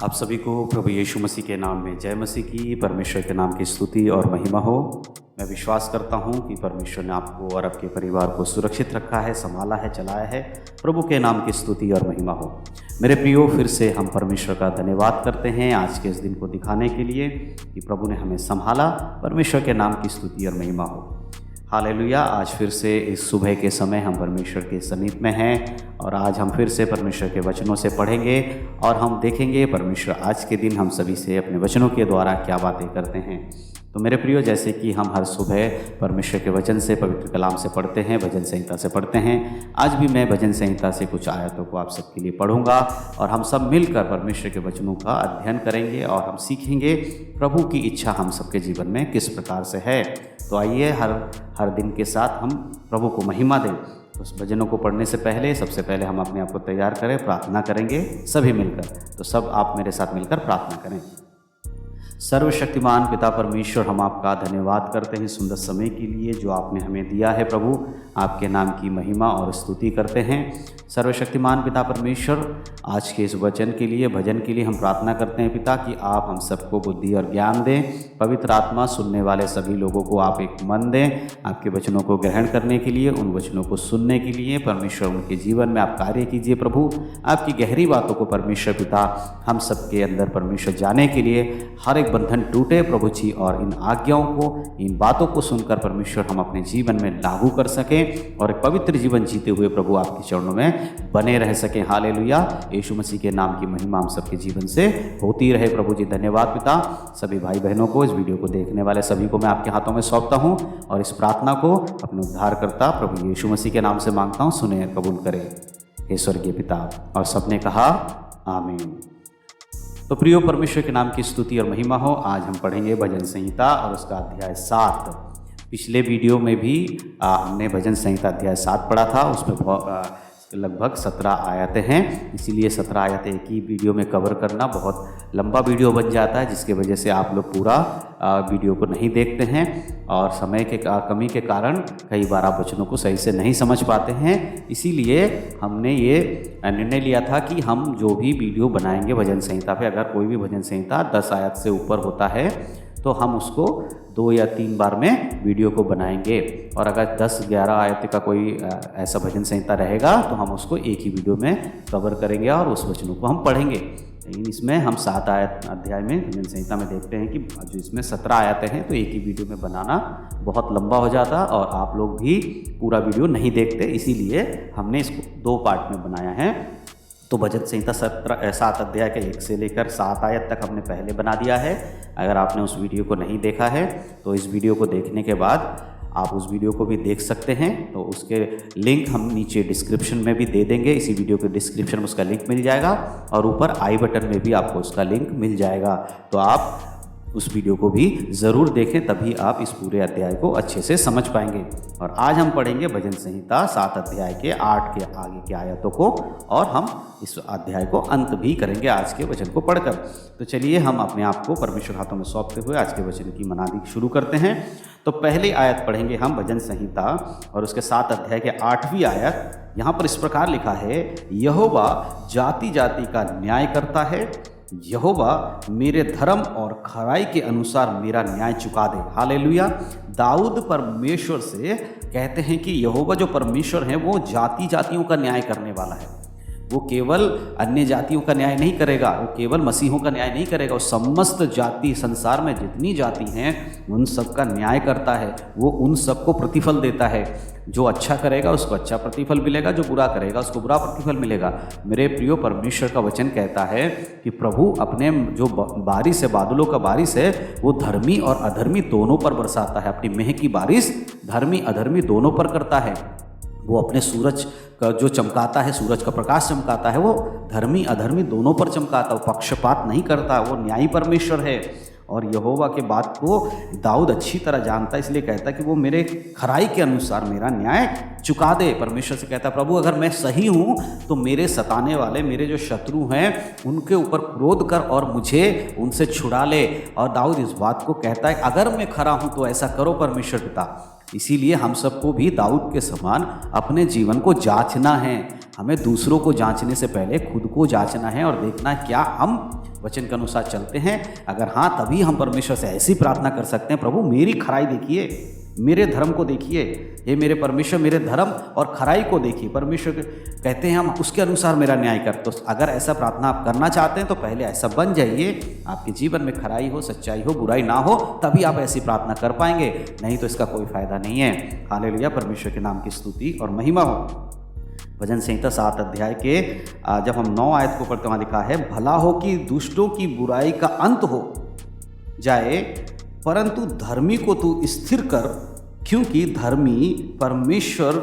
आप सभी को प्रभु यीशु मसीह के नाम में जय मसीह की। परमेश्वर के नाम की स्तुति और महिमा हो। मैं विश्वास करता हूं कि परमेश्वर ने आपको और आपके परिवार को सुरक्षित रखा है, संभाला है, चलाया है। प्रभु के नाम की स्तुति और महिमा हो। मेरे प्रियो, फिर से हम परमेश्वर का धन्यवाद करते हैं आज के इस दिन को दिखाने के लिए कि प्रभु ने हमें संभाला। परमेश्वर के नाम की स्तुति और महिमा हो। हालेलुया। आज फिर से इस सुबह के समय हम परमेश्वर के समीप में हैं और आज हम फिर से परमेश्वर के वचनों से पढ़ेंगे और हम देखेंगे परमेश्वर आज के दिन हम सभी से अपने वचनों के द्वारा क्या बातें करते हैं। तो मेरे प्रियो, जैसे कि हम हर सुबह परमेश्वर के वचन से, पवित्र कलाम से पढ़ते हैं, भजन संहिता से पढ़ते हैं, आज भी मैं भजन संहिता से कुछ आयतों को आप सबके लिए पढ़ूंगा और हम सब मिलकर परमेश्वर के वचनों का अध्ययन करेंगे और हम सीखेंगे प्रभु की इच्छा हम सबके जीवन में किस प्रकार से है। तो आइए हर दिन के साथ हम प्रभु को महिमा दें। उस भजनों को पढ़ने से पहले सबसे पहले हम अपने आप को तैयार करें, प्रार्थना करेंगे सभी मिलकर। तो सब आप मेरे साथ मिलकर प्रार्थना करें। सर्वशक्तिमान पिता परमेश्वर, हम आपका धन्यवाद करते हैं सुंदर समय के लिए जो आपने हमें दिया है। प्रभु, आपके नाम की महिमा और स्तुति करते हैं। सर्वशक्तिमान पिता परमेश्वर, आज के इस वचन के लिए, भजन के लिए हम प्रार्थना करते हैं पिता कि आप हम सबको बुद्धि और ज्ञान दें। पवित्र आत्मा, सुनने वाले सभी लोगों को आप एक मन दें आपके वचनों को ग्रहण करने के लिए, उन वचनों को सुनने के लिए। परमेश्वर, उनके जीवन में आप कार्य कीजिए। प्रभु, आपकी गहरी बातों को परमेश्वर पिता हम सबके अंदर परमेश्वर जाने के लिए हर एक बंधन टूटे प्रभु जी, और इन आज्ञाओं को, इन बातों को सुनकर परमेश्वर हम अपने जीवन में लागू कर सकें और एक पवित्र जीवन जीते हुए प्रभु आपके चरणों में बने रह सकें। हालेलुया। यीशु मसीह के नाम की महिमा हम सबके जीवन से होती रहे। प्रभु जी धन्यवाद पिता। सभी भाई बहनों को, इस वीडियो को देखने वाले सभी को मैं आपके हाथों में सौंपता हूं और इस प्रार्थना को अपने उद्धारकर्ता प्रभु यीशु मसीह के नाम से मांगता हूं। सुने, कबूल करें हे स्वर्गीय पिता। और सबने कहा आमीन। तो प्रियो, परमेश्वर के नाम की स्तुति और महिमा हो। आज हम पढ़ेंगे भजन संहिता और उसका अध्याय 7। पिछले वीडियो में भी हमने भजन संहिता अध्याय 7 पढ़ा था। उसमें लगभग 17 आयतें हैं, इसीलिए 17 आयतें एक ही वीडियो में कवर करना बहुत लंबा वीडियो बन जाता है, जिसके वजह से आप लोग पूरा वीडियो को नहीं देखते हैं और समय के कमी के कारण कई बार आप वचनों को सही से नहीं समझ पाते हैं। इसीलिए हमने ये निर्णय लिया था कि हम जो भी वीडियो बनाएंगे भजन संहिता पे, अगर कोई भी भजन संहिता 10 आयत से ऊपर होता है तो हम उसको 2 या 3 बार में वीडियो को बनाएंगे, और अगर 10-11 आयत का कोई ऐसा भजन संहिता रहेगा तो हम उसको एक ही वीडियो में कवर करेंगे और उस वचनों को हम पढ़ेंगे। लेकिन इसमें हम 7 आयत अध्याय में भजन संहिता में देखते हैं कि जो इसमें 17 आयतें हैं, तो एक ही वीडियो में बनाना बहुत लंबा हो जाता और आप लोग भी पूरा वीडियो नहीं देखते, इसीलिए हमने इसको 2 पार्ट में बनाया है। तो भजन संहिता 7 अध्याय के 1 से लेकर 7 आयत तक हमने पहले बना दिया है। अगर आपने उस वीडियो को नहीं देखा है तो इस वीडियो को देखने के बाद आप उस वीडियो को भी देख सकते हैं। तो उसके लिंक हम नीचे डिस्क्रिप्शन में भी दे देंगे। इसी वीडियो के डिस्क्रिप्शन में उसका लिंक मिल जाएगा और ऊपर आई बटन में भी आपको उसका लिंक मिल जाएगा। तो आप उस वीडियो को भी ज़रूर देखें, तभी आप इस पूरे अध्याय को अच्छे से समझ पाएंगे। और आज हम पढ़ेंगे भजन संहिता 7 अध्याय के 8 के आगे के आयतों को, और हम इस अध्याय को अंत भी करेंगे आज के वचन को पढ़कर। तो चलिए हम अपने आप को परमेश्वर हाथों में सौंपते हुए आज के वचन की मनादी शुरू करते हैं। तो पहली आयत पढ़ेंगे हम भजन संहिता और उसके 7 अध्याय के 8वीं आयत। यहाँ पर इस प्रकार लिखा है, यहोवा जाति जाति का न्याय करता है, यहोवा मेरे धर्म और खराई के अनुसार मेरा न्याय चुका दे। हालेलुया। दाऊद परमेश्वर से कहते हैं कि यहोवा जो परमेश्वर है वो जाति जातियों का न्याय करने वाला है। वो केवल अन्य जातियों का न्याय नहीं करेगा, वो केवल मसीहों का न्याय नहीं करेगा, वो समस्त जाति, संसार में जितनी जाति हैं उन सब का न्याय करता है। वो उन सबको प्रतिफल देता है। जो अच्छा करेगा उसको अच्छा प्रतिफल मिलेगा, जो बुरा करेगा उसको बुरा प्रतिफल मिलेगा। मेरे प्रियो, परमेश्वर का वचन कहता है कि प्रभु अपने जो बारिश है, बादलों का बारिश है, वो धर्मी और अधर्मी दोनों पर बरसाता है। अपनी मेह की बारिश धर्मी अधर्मी दोनों पर करता है। वो अपने सूरज का जो चमकाता है, सूरज का प्रकाश चमकाता है, वो धर्मी अधर्मी दोनों पर चमकाता है। वो पक्षपात नहीं करता, वो न्यायी परमेश्वर है। और यहोवा के बात को दाऊद अच्छी तरह जानता है, इसलिए कहता है कि वो मेरे खराई के अनुसार मेरा न्याय चुका दे। परमेश्वर से कहता है, प्रभु अगर मैं सही हूँ तो मेरे सताने वाले, मेरे जो शत्रु हैं, उनके ऊपर क्रोध कर और मुझे उनसे छुड़ा ले। और दाऊद इस बात को कहता है, अगर मैं खरा हूँ तो ऐसा करो परमेश्वर पिता। इसीलिए हम सबको भी दाऊद के समान अपने जीवन को जांचना है। हमें दूसरों को जांचने से पहले खुद को जांचना है और देखना है क्या हम वचन के अनुसार चलते हैं। अगर हाँ, तभी हम परमेश्वर से ऐसी प्रार्थना कर सकते हैं, प्रभु मेरी खराई देखिए, मेरे धर्म को देखिए, हे मेरे परमेश्वर मेरे धर्म और खराई को देखिए। परमेश्वर कहते हैं हम उसके अनुसार मेरा न्याय कर। तो अगर ऐसा प्रार्थना आप करना चाहते हैं तो पहले ऐसा बन जाइए, आपके जीवन में खराई हो, सच्चाई हो, बुराई ना हो, तभी आप ऐसी प्रार्थना कर पाएंगे, नहीं तो इसका कोई फायदा नहीं है। हालेलुया, परमेश्वर के नाम की स्तुति और महिमा हो। भजन संहिता 7 अध्याय के जब हम 9 आयत को पढ़ते वहाँ लिखा है, भला हो कि दुष्टों की बुराई का अंत हो जाए, परंतु धर्मी को तू स्थिर कर, क्योंकि धर्मी परमेश्वर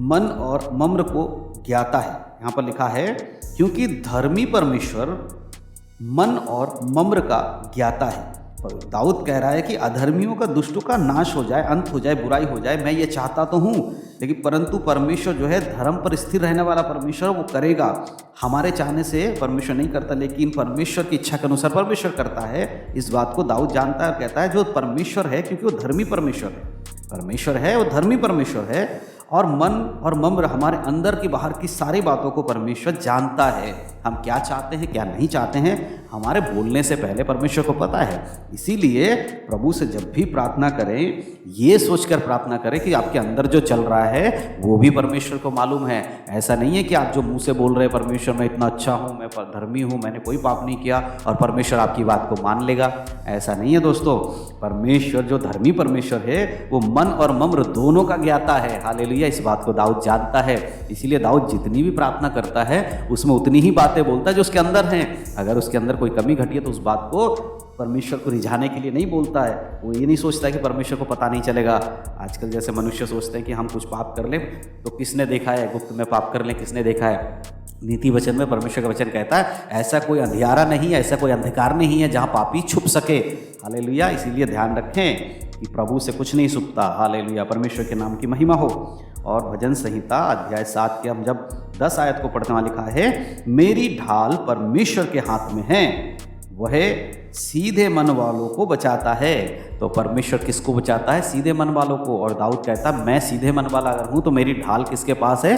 मन और मम्र को ज्ञाता है। यहाँ पर लिखा है क्योंकि धर्मी परमेश्वर मन और मम्र का ज्ञाता है। दाऊद कह रहा है कि अधर्मियों का, दुष्टों का नाश हो जाए, अंत हो जाए, बुराई हो जाए, मैं ये चाहता तो हूँ, लेकिन परंतु परमेश्वर जो है धर्म पर स्थिर रहने वाला परमेश्वर वो करेगा। हमारे चाहने से परमेश्वर नहीं करता, लेकिन परमेश्वर की इच्छा के अनुसार परमेश्वर करता है। इस बात को दाऊद जानता है और कहता है जो परमेश्वर है, क्योंकि वो धर्मी परमेश्वर है, परमेश्वर है वो धर्मी परमेश्वर है, और मन और मम्र हमारे अंदर की बाहर की सारी बातों को परमेश्वर जानता है। हम क्या चाहते हैं क्या नहीं चाहते हैं हमारे बोलने से पहले परमेश्वर को पता है। इसीलिए प्रभु से जब भी प्रार्थना करें, ये सोचकर प्रार्थना करें कि आपके अंदर जो चल रहा है वो भी परमेश्वर को मालूम है। ऐसा नहीं है कि आप जो मुंह से बोल रहे हैं परमेश्वर मैं इतना अच्छा हूँ, मैं धर्मी हूँ, मैंने कोई पाप नहीं किया, और परमेश्वर आपकी बात को मान लेगा। ऐसा नहीं है दोस्तों। परमेश्वर जो धर्मी परमेश्वर है वो मन और मम्र दोनों का ज्ञाता है। हालेलुया, इस बात को दाऊद जानता है। इसीलिए दाऊद जितनी भी प्रार्थना करता है उसमें उतनी ही बातें बोलता है जो उसके अंदर हैं। अगर उसके अंदर कोई कमी घटी है तो उस बात को परमेश्वर को रिझाने के लिए नहीं बोलता है। वो ये नहीं सोचता है कि परमेश्वर को पता नहीं चलेगा। आजकल जैसे मनुष्य सोचते हैं कि हम कुछ पाप कर लें तो किसने देखा है, गुप्त में पाप कर लें किसने देखा है। नीति वचन में परमेश्वर का वचन कहता है ऐसा कोई अंधियारा नहीं है, ऐसा कोई अंधकार नहीं है जहाँ पापी छुप सके। हालेलुया, इसीलिए ध्यान रखें कि प्रभु से कुछ नहीं छुपता। हालेलुया, परमेश्वर के नाम की महिमा हो। और भजन संहिता अध्याय 7 के हम जब 10 आयत को पढ़ते वहाँ लिखा है, मेरी ढाल परमेश्वर के हाथ में है, वह सीधे मन वालों को बचाता है। तो परमेश्वर किसको बचाता है? सीधे मन वालों को। और दाऊद कहता है मैं सीधे मन वाला अगर हूँ तो मेरी ढाल किसके पास है?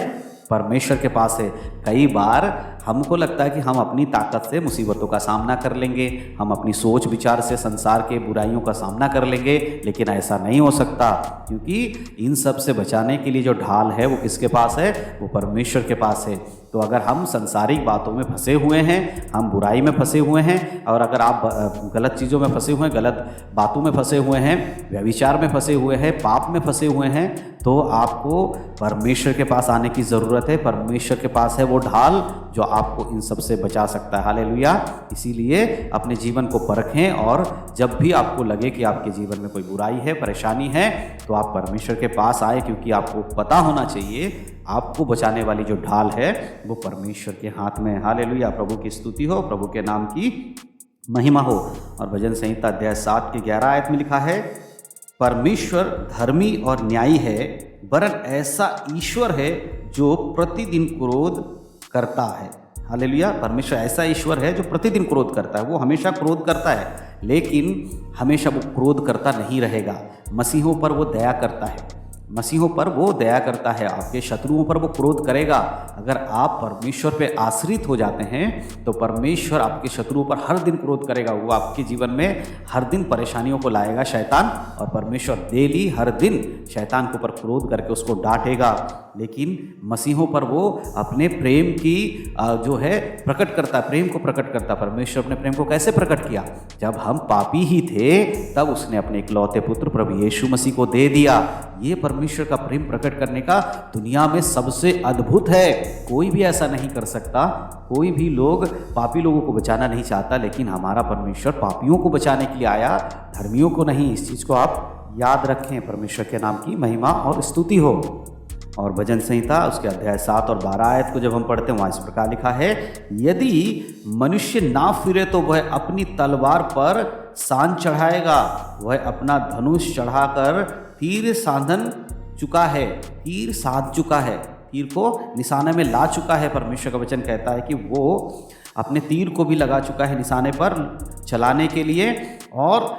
परमेश्वर के पास है। कई बार हमको लगता है कि हम अपनी ताकत से मुसीबतों का सामना कर लेंगे, हम अपनी सोच विचार से संसार के बुराइयों का सामना कर लेंगे, लेकिन ऐसा नहीं हो सकता, क्योंकि इन सब से बचाने के लिए जो ढाल है वो किसके पास है? वो परमेश्वर के पास है। तो अगर हम संसारिक बातों में फंसे हुए हैं, हम बुराई में फंसे हुए हैं, और अगर आप गलत चीज़ों में फंसे हुए हैं, गलत बातों में फंसे हुए हैं, व्यभिचार में फंसे हुए हैं, पाप में फंसे हुए हैं, तो आपको परमेश्वर के पास आने की ज़रूरत है। परमेश्वर के पास है वो ढाल जो आपको इन सब से बचा सकता है। हालेलुया, इसीलिए अपने जीवन को परखें, और जब भी आपको लगे कि आपके जीवन में कोई बुराई है, परेशानी है, तो आप परमेश्वर के पास आए, क्योंकि आपको पता होना चाहिए आपको बचाने वाली जो ढाल है वो परमेश्वर के हाथ में है। हालेलुया, प्रभु की स्तुति हो, प्रभु के नाम की महिमा हो। और भजन संहिता अध्याय 7 के 11 आयत में लिखा है, परमेश्वर धर्मी और न्यायी है, वरन ऐसा ईश्वर है जो प्रतिदिन क्रोध करता है। हालेलुया, परमेश्वर ऐसा ईश्वर है जो प्रतिदिन क्रोध करता है। वो हमेशा क्रोध करता है, लेकिन हमेशा वो क्रोध करता नहीं रहेगा। मसीहों पर वो दया करता है, मसीहों पर वो दया करता है, आपके शत्रुओं पर वो क्रोध करेगा। अगर आप परमेश्वर पे आश्रित हो जाते हैं तो परमेश्वर आपके शत्रुओं पर हर दिन क्रोध करेगा। वो आपके जीवन में हर दिन परेशानियों को लाएगा शैतान, और परमेश्वर डेली हर दिन शैतान के ऊपर क्रोध करके उसको डांटेगा। लेकिन मसीहों पर वो अपने प्रेम की जो है प्रकट करता है, प्रेम को प्रकट करता है। परमेश्वर अपने प्रेम को कैसे प्रकट किया? जब हम पापी ही थे तब उसने अपने इकलौते पुत्र प्रभु यीशु मसीह को दे दिया। ये परमेश्वर का प्रेम प्रकट करने का दुनिया में सबसे अद्भुत है। कोई भी ऐसा नहीं कर सकता। कोई भी लोग पापी लोगों को बचाना नहीं चाहता, लेकिन हमारा परमेश्वर पापियों को बचाने के लिए आया, धर्मियों को नहीं। इस चीज़ को आप याद रखें। परमेश्वर के नाम की महिमा और स्तुति हो। और भजन संहिता उसके अध्याय 7 और 12 आयत को जब हम पढ़ते हैं वहाँ इस प्रकार लिखा है, यदि मनुष्य ना फिरे तो वह अपनी तलवार पर सान चढ़ाएगा, वह अपना धनुष चढ़ाकर तीर साधन चुका है, तीर साध चुका है, तीर को निशाने में ला चुका है। परमेश्वर का वचन कहता है कि वो अपने तीर को भी लगा चुका है निशाने पर चलाने के लिए, और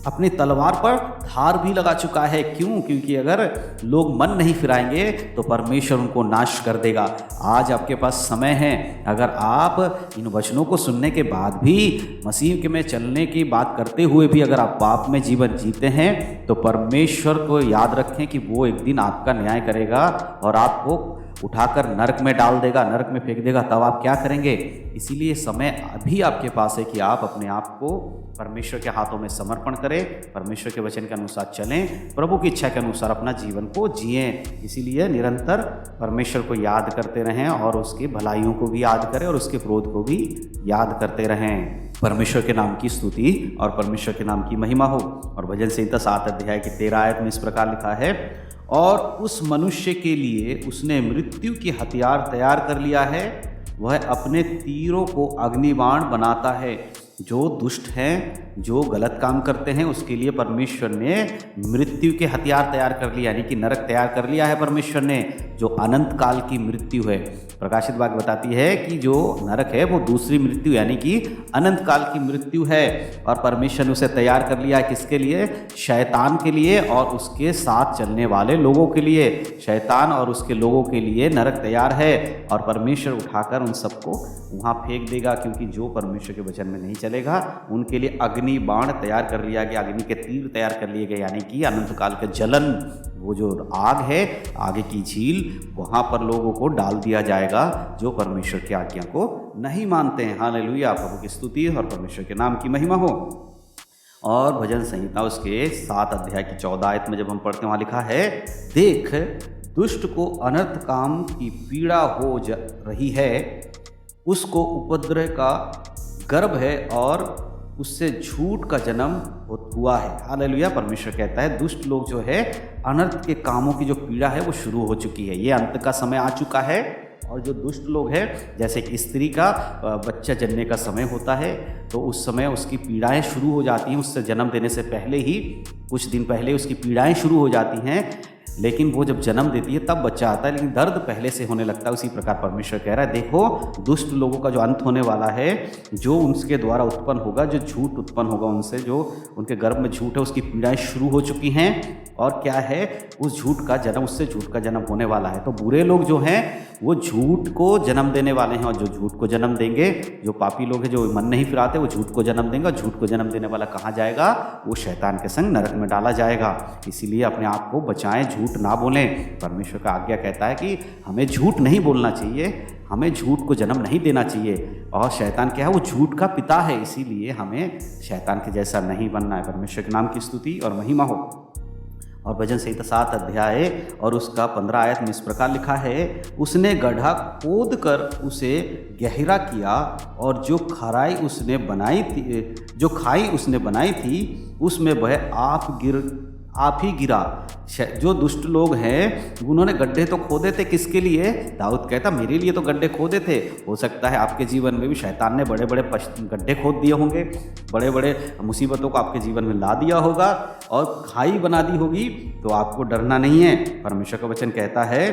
अपनी तलवार पर धार भी लगा चुका है। क्यों? क्योंकि अगर लोग मन नहीं फिराएंगे तो परमेश्वर उनको नाश कर देगा। आज आपके पास समय है, अगर आप इन वचनों को सुनने के बाद भी मसीह के में चलने की बात करते हुए भी अगर आप पाप में जीवन जीते हैं तो परमेश्वर को याद रखें कि वो एक दिन आपका न्याय करेगा और आपको उठाकर नरक में डाल देगा, नरक में फेंक देगा। तब आप क्या करेंगे? इसीलिए समय अभी आपके पास है कि आप अपने आप को परमेश्वर के हाथों में समर्पण करें, परमेश्वर के वचन के अनुसार चलें, प्रभु की इच्छा के अनुसार अपना जीवन को जिएं। इसीलिए निरंतर परमेश्वर को याद करते रहें और उसकी भलाइयों को भी याद करें और उसके क्रोध को भी याद करते रहें। परमेश्वर के नाम की स्तुति और परमेश्वर के नाम की महिमा हो। और भजन संहिता 7 अध्याय की 13 आयत में इस प्रकार लिखा है, और उस मनुष्य के लिए उसने मृत्यु की हथियार तैयार कर लिया है, वह अपने तीरों को अग्निबाण बनाता है। जो दुष्ट हैं, जो गलत काम करते हैं, उसके लिए परमेश्वर ने मृत्यु के हथियार तैयार कर लिया, यानी कि नरक तैयार कर लिया है परमेश्वर ने, जो अनंत काल की मृत्यु है। प्रकाशित वाक्य बताती है कि जो नरक है वो दूसरी मृत्यु यानी कि अनंत काल की मृत्यु है, और परमेश्वर ने उसे तैयार कर लिया है। किसके लिए? शैतान के लिए और उसके साथ चलने वाले लोगों के लिए। शैतान और उसके लोगों के लिए नरक तैयार है और परमेश्वर उठाकर उन सबको वहाँ फेंक देगा, क्योंकि जो परमेश्वर के वचन में नहीं चलेगा उनके लिए अग्नि बाण तैयार कर लिया गया, अग्नि के तीर तैयार कर लिए गए, यानी कि अनंत काल के जलन, वो जो आग है, आगे की झील, वहाँ पर लोगों को डाल दिया जाएगा जो परमेश्वर की आज्ञा को नहीं मानते हैं। हालेलुया, प्रभु की स्तुति और परमेश्वर के नाम की महिमा हो। और भजन संहिता उसके 7 अध्याय की 14 आयत में जब हम पढ़ते हैं, वहाँ लिखा है, देख दुष्ट को अनर्थ काम की पीड़ा हो रही है, उसको उपद्रव का गर्भ है और उससे झूठ का जन्म हुआ है। हालेलुया, परमेश्वर कहता है दुष्ट लोग जो है, अनर्थ के कामों की जो पीड़ा है वो शुरू हो चुकी है। ये अंत का समय आ चुका है। और जो दुष्ट लोग हैं, जैसे कि स्त्री का बच्चा जन्मने का समय होता है तो उस समय उसकी पीड़ाएं शुरू हो जाती हैं। उससे जन्म देने से पहले ही, कुछ दिन पहले उसकी पीड़ाएं शुरू हो जाती हैं, लेकिन वो जब जन्म देती है तब बच्चा आता है, लेकिन दर्द पहले से होने लगता है। उसी प्रकार परमेश्वर कह रहा है, देखो दुष्ट लोगों का जो अंत होने वाला है, जो उनके द्वारा उत्पन्न होगा, जो झूठ उत्पन्न होगा उनसे, जो उनके गर्भ में झूठ है, उसकी पीड़ाएं शुरू हो चुकी हैं। और क्या है? उस झूठ का जन्म, उससे झूठ का जन्म होने वाला है। तो बुरे लोग जो हैं वो झूठ को जन्म देने वाले हैं, और जो झूठ को जन्म देंगे, जो पापी लोग हैं, जो मन नहीं फिराते, वो झूठ को जन्म देंगे। और झूठ को जन्म देने वाला कहाँ जाएगा? वो शैतान के संग नरक में डाला जाएगा। इसीलिए अपने आप को बचाएं, झूठ ना बोलें। परमेश्वर का आज्ञा कहता है कि हमें झूठ नहीं बोलना चाहिए, हमें झूठ को जन्म नहीं देना चाहिए। और शैतान क्या है? वो झूठ का पिता है, इसीलिए हमें शैतान के जैसा नहीं बनना है। परमेश्वर के नाम की स्तुति और महिमा हो। और भजन संहिता 7 अध्याय और उसका 15 आयत में इस प्रकार लिखा है, उसने गड्ढा खोद कर उसे गहरा किया, और जो खाई उसने बनाई थी उसमें वह आप ही गिरा। जो दुष्ट लोग हैं उन्होंने गड्ढे तो खोदे थे, किसके लिए? दाऊद कहता मेरे लिए तो गड्ढे खोदे थे। हो सकता है आपके जीवन में भी शैतान ने बड़े बड़े गड्ढे खोद दिए होंगे, बड़े बड़े मुसीबतों को आपके जीवन में ला दिया होगा और खाई बना दी होगी। तो आपको डरना नहीं है। परमेश्वर का वचन कहता है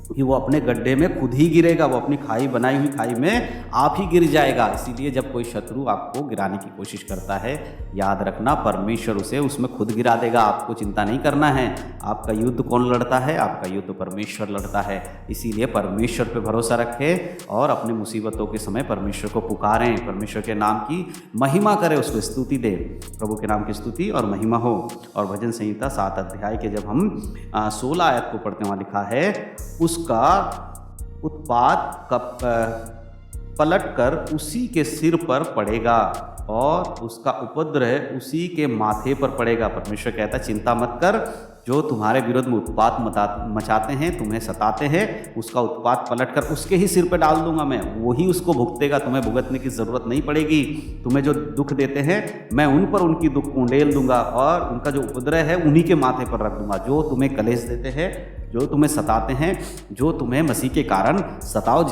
कि वो अपने गड्ढे में खुद ही गिरेगा, वो अपनी खाई बनाई हुई खाई में आप ही गिर जाएगा। इसीलिए जब कोई शत्रु आपको गिराने की कोशिश करता है, याद रखना परमेश्वर उसे उसमें खुद गिरा देगा। आपको चिंता नहीं करना है। आपका युद्ध कौन लड़ता है? आपका युद्ध परमेश्वर लड़ता है। इसीलिए परमेश्वर पे भरोसा रखें और अपनी मुसीबतों के समय परमेश्वर को पुकारें, परमेश्वर के नाम की महिमा करें, उसको स्तुति दें। प्रभु के नाम की स्तुति और महिमा हो। और भजन संहिता 7 अध्याय के जब हम 16 आयत को पढ़ते हैं, वहाँ लिखा है, उसका उत्पात पलट कर उसी के सिर पर पड़ेगा और उसका उपद्रव उसी के माथे पर पड़ेगा। परमेश्वर कहता है चिंता मत कर, जो तुम्हारे विरोध में उत्पात मचाते हैं, तुम्हें सताते हैं, उसका उत्पात पलट कर उसके ही सिर पर डाल दूंगा मैं, वही उसको भुगतेगा। तुम्हें भुगतने की ज़रूरत नहीं पड़ेगी। तुम्हें जो दुख देते हैं मैं उन पर उनकी दुख उंडेल दूंगा और उनका जो उपद्रव है उन्हीं के माथे पर रख दूंगा। जो तुम्हें कलेश देते हैं, जो तुम्हें सताते हैं, जो तुम्हें मसीह के कारण सताव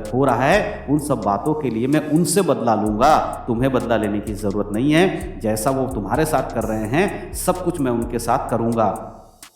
हो रहा है, उन सब बातों के लिए मैं उनसे बदला लूँगा। तुम्हें बदला लेने की ज़रूरत नहीं है। जैसा वो तुम्हारे साथ कर रहे हैं सब कुछ मैं उनके साथ करूँगा।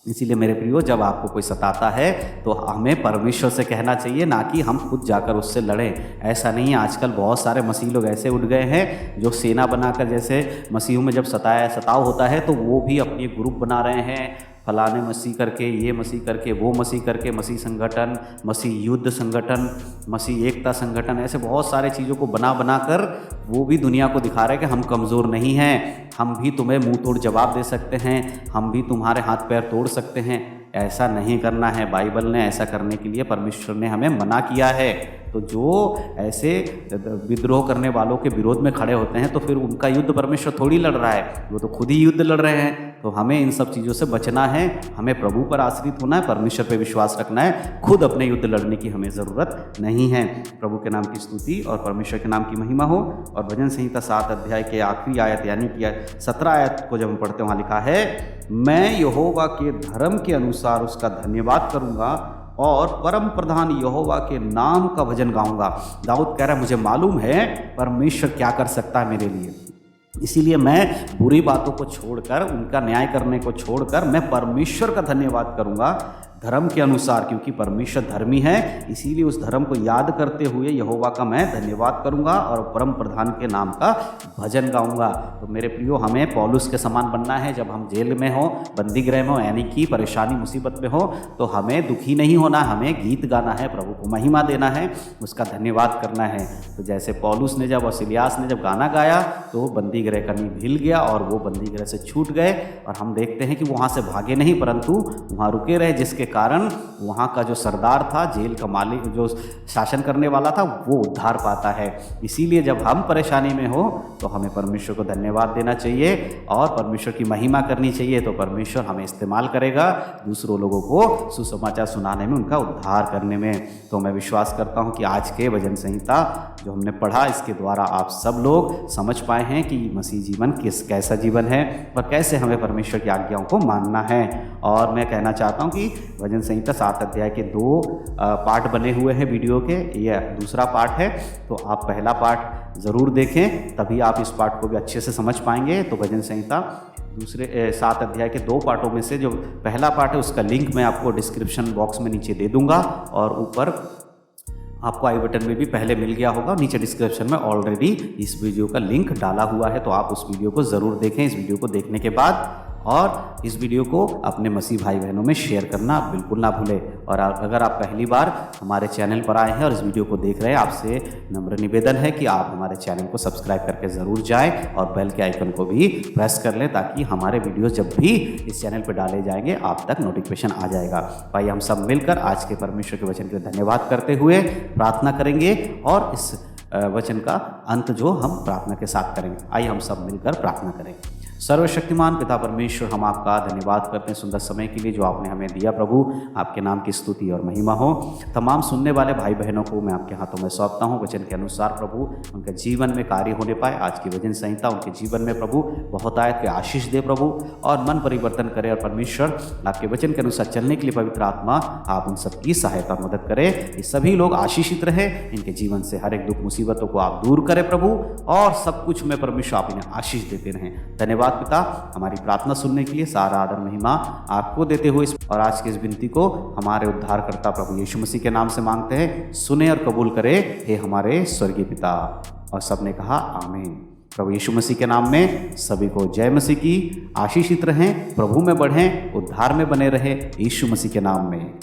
इसीलिए मेरे प्रियो, जब आपको कोई सताता है तो हमें परमेश्वर से कहना चाहिए, ना कि हम खुद जाकर उससे लड़ें। ऐसा नहीं है। आजकल बहुत सारे मसीह लोग ऐसे उठ गए हैं जो सेना बनाकर, जैसे मसीहों में जब सताव होता है तो वो भी अपनी ग्रुप बना रहे हैं, फलाने मसीह करके, ये मसीह करके, वो मसीह करके, मसीह संगठन, मसीह युद्ध संगठन, मसीह एकता संगठन, ऐसे बहुत सारे चीज़ों को बना कर वो भी दुनिया को दिखा रहे हैं कि हम कमज़ोर नहीं हैं, हम भी तुम्हें मुंह तोड़ जवाब दे सकते हैं, हम भी तुम्हारे हाथ पैर तोड़ सकते हैं। ऐसा नहीं करना है। बाइबल ने ऐसा करने के लिए, परमेश्वर ने हमें मना किया है। तो जो ऐसे विद्रोह करने वालों के विरोध में खड़े होते हैं तो फिर उनका युद्ध परमेश्वर थोड़ी लड़ रहा है, वो तो खुद ही युद्ध लड़ रहे हैं। तो हमें इन सब चीज़ों से बचना है, हमें प्रभु पर आश्रित होना है, परमेश्वर पर विश्वास रखना है। खुद अपने युद्ध लड़ने की हमें ज़रूरत नहीं है। प्रभु के नाम की स्तुति और परमेश्वर के नाम की महिमा हो। और भजन संहिता 7 अध्याय के आखिरी आयत यानी कि 17 आयत को जब हम पढ़ते हैं, वहाँ लिखा है, मैं यहोवा के धर्म के अनुसार उसका धन्यवाद करूँगा और परम प्रधान यहोवा के नाम का भजन गाऊंगा। दाऊद कह रहा है, मुझे मालूम है परमेश्वर क्या कर सकता है मेरे लिए, इसीलिए मैं बुरी बातों को छोड़कर, उनका न्याय करने को छोड़कर मैं परमेश्वर का धन्यवाद करूंगा धर्म के अनुसार, क्योंकि परमेश्वर धर्मी है। इसीलिए उस धर्म को याद करते हुए यहोवा का मैं धन्यवाद करूंगा और परम प्रधान के नाम का भजन गाऊंगा। तो मेरे प्रियो, हमें पौलुस के समान बनना है। जब हम जेल में हो, बंदी गृह में हो, यानी कि परेशानी मुसीबत में हो, तो हमें दुखी नहीं होना, हमें गीत गाना है, प्रभु को महिमा देना है, उसका धन्यवाद करना है। तो जैसे पौलुस ने जब और सिलियास ने जब गाना गाया तो बंदी गृह का नींव हिल गया और वो बंदी गृह से छूट गए। और हम देखते हैं कि वहाँ से भागे नहीं, परंतु वहाँ रुके रहे, जिसके कारण वहाँ का जो सरदार था, जेल का मालिक, जो शासन करने वाला था, वो उद्धार पाता है। इसीलिए जब हम परेशानी में हो तो हमें परमेश्वर को धन्यवाद देना चाहिए और परमेश्वर की महिमा करनी चाहिए। तो परमेश्वर हमें इस्तेमाल करेगा दूसरों लोगों को सुसमाचार सुनाने में, उनका उद्धार करने में। तो मैं विश्वास करता हूँ कि आज के भजन संहिता जो हमने पढ़ा, इसके द्वारा आप सब लोग समझ पाए हैं कि मसीह जीवन कैसा जीवन है और कैसे हमें परमेश्वर की आज्ञाओं को मानना है। और मैं कहना चाहता हूँ कि भजन संहिता 7 अध्याय के 2 पार्ट बने हुए हैं वीडियो के, यह दूसरा पार्ट है। तो आप पहला पार्ट ज़रूर देखें, तभी आप इस पार्ट को भी अच्छे से समझ पाएंगे। तो भजन संहिता दूसरे 7 अध्याय के 2 पार्टों में से जो पहला पार्ट है, उसका लिंक मैं आपको डिस्क्रिप्शन बॉक्स में नीचे दे दूंगा और ऊपर आपको आई बटन में भी पहले मिल गया होगा। नीचे डिस्क्रिप्शन में ऑलरेडी इस वीडियो का लिंक डाला हुआ है, तो आप उस वीडियो को ज़रूर देखें। इस वीडियो को देखने के बाद और इस वीडियो को अपने मसीह भाई बहनों में शेयर करना बिल्कुल ना भूलें। और अगर आप पहली बार हमारे चैनल पर आए हैं और इस वीडियो को देख रहे हैं, आपसे नम्र निवेदन है कि आप हमारे चैनल को सब्सक्राइब करके ज़रूर जाएं और बेल के आइकन को भी प्रेस कर लें, ताकि हमारे वीडियो जब भी इस चैनल पर डाले जाएंगे आप तक नोटिफिकेशन आ जाएगा। भाई, हम सब मिलकर आज के परमेश्वर के वचन के लिए धन्यवाद करते हुए प्रार्थना करेंगे और इस वचन का अंत जो हम प्रार्थना के साथ करेंगे। आइए हम सब मिलकर प्रार्थना करें। सर्वशक्तिमान पिता परमेश्वर, हम आपका धन्यवाद करते हैं सुंदर समय के लिए जो आपने हमें दिया। प्रभु, आपके नाम की स्तुति और महिमा हो। तमाम सुनने वाले भाई बहनों को मैं आपके हाथों में सौंपता हूँ। वचन के अनुसार प्रभु उनके जीवन में कार्य होने पाए। आज की वचन संहिता उनके जीवन में प्रभु बहुत आयत के आशीष दे प्रभु, और मन परिवर्तन करे। और परमेश्वर, आपके वचन के अनुसार चलने के लिए पवित्र आत्मा आप उन सबकी सहायता मदद करें। ये सभी लोग आशीषित रहे, इनके जीवन से हर एक दुख मुसीबतों को आप दूर करें प्रभु, और सब कुछ में परमेश्वर आप इन्हें आशीष देते रहें। धन्यवाद पिता, हमारी प्रार्थना सुनने के लिए सारा आदर महिमा आपको देते हुए और आज की इस विनती को हमारे उद्धारकर्ता प्रभु यीशु मसीह के नाम से मांगते हैं। सुने और कबूल करे हे हमारे स्वर्गीय पिता। और सबने कहा आमीन। प्रभु यीशु मसीह के नाम में सभी को जय मसीह की। आशीषित रहें, प्रभु में बढ़ें, उद्धार में बने रहें, यीशु मसीह के नाम में।